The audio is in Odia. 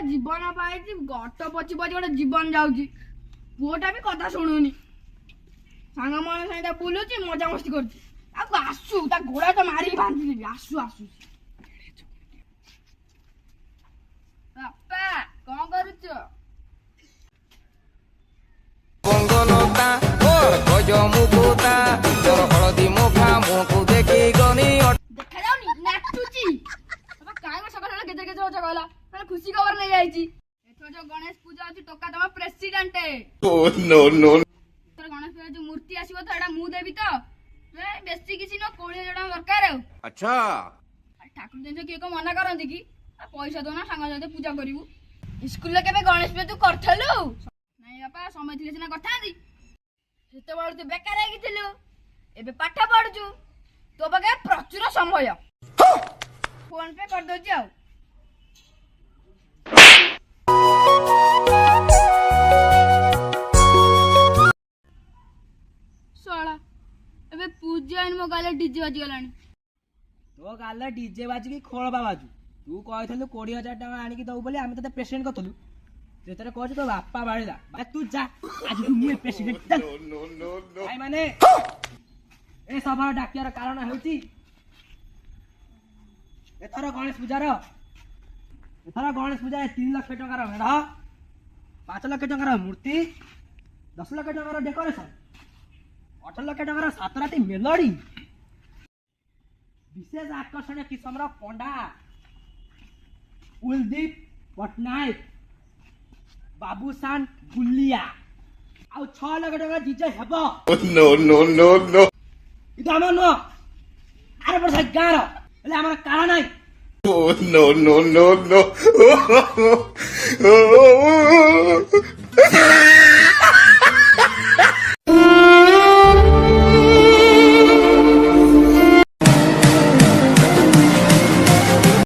ଜୀବନ ପାଇଛି ଗଟ ପଚି ପଚି ଗୋଟେ ଜୀବନ ଯାଉଛି। ପୁଅଟା ବି କଥା ଶୁଣୁନି, ସାଙ୍ଗମାନଙ୍କ ସହିତ ବୁଲୁଛି, ମଜାମସ୍ତି କରୁଛି। ଆଉ ଆସୁ ତା ଗୋଡା ତ ମାରିକି ବାନ୍ଧିଦେବି। ଆସୁ ଆସୁ ବାପା କଣ କରୁଛ? ଦେଖାଯାଉନି ନାଚୁଛି। କାଇଁ ସକାଳ ଗେଜେ ଗେଜେ ହଉଛ କହିଲ? ଖୁସି ଖବର ନେଇ ଯାଇଛି। ଏଥର ଯୋଉ ଗଣେଶ ପୂଜା ଅଛି ଟୋକା ତମ ପ୍ରେସିଡେଣ୍ଟ। ଗଣେଶ ପୂଜା ଯୋଉ ମୂର୍ତ୍ତି ଆସିବ ତ ଏଟା ମୁଁ ଦେବି ତ। ବେଶୀ କିଛି ନ 20,000 ଟଙ୍କା ଦରକାର। ଆଉ ଆଚ୍ଛା ଠାକୁର ଜିନିଷ କିଏ କଣ ମନା କରନ୍ତି କି? ପଇସା ଦଉନା ସାଙ୍ଗ ସହିତ ପୂଜା କରିବୁ। ସ୍କୁଲରେ କେବେ ଗଣେଶ ପୂଜା ତୁ କରିଥିଲୁ? ନାଇଁ ବାପା, ସମୟ ଥିଲେ ସିନା କରିଥାନ୍ତି। ସେତେବେଳେ ତୁ ବେକାର ହେଇକି ଥିଲୁ, ଏବେ ପାଠ ପଢୁଛୁ, ତୋ ପାଖେ ପ୍ରଚୁର ସମୟ। ଫୋନ ପେ କରିଦଉଛି ଆଉ। ଶଳା ଏବେ ପୂଜା ମୋ ଗାଲେ ଡିଜେ ବାଜିଗଲାଣି। ତୋ ଗାଲେ ଡିଜେ ବାଜିକି ଖୋଳପା ବାଜୁ। ତୁ କହିଥିଲୁ 20,000 ଟଙ୍କା ଆଣିକି ଦବୁ ବୋଲି ଆମେ ତତେ ପ୍ରେସିଡେଣ୍ଟ କରିଥିଲୁ। ସେଥିରେ କହୁଛୁ ତୋ ବାପା ବାଳିଲା। ତୁ ଯା, ଆଜି ମୁଁ ପ୍ରେସିଡେଣ୍ଟ। ମାନେ ଏ ସଭାର ଡାକିବାର କାରଣ ହେଉଛି ଏଥର ଗଣେଶ ପୂଜାରେ 3 ଲକ୍ଷ ଟଙ୍କାର ମେଢ, 5 ଲକ୍ଷ ଟଙ୍କାର ମୂର୍ତ୍ତି, 10 ଲକ୍ଷ ଟଙ୍କାର ଡେକୋରେସନ, 8 ଲକ୍ଷ ଟଙ୍କାର 7ଟି ମେଲୋଡି, ବିଶେଷ ଆକର୍ଷଣୀୟ କିସମର ପଣ୍ଡା କୁଲଦୀପ ପଟ୍ଟନାୟକ, ବାବୁସାନ ଗୁଲିଆ, ଆଉ 6 ଲକ୍ଷ ଟଙ୍କା ଡିଜେ ହେବ। କିନ୍ତୁ ଆମର ନୁହଁ, ଆର ବର୍ଷ ଗାଁର ହେଲେ ଆମର କାଳ ନାହିଁ।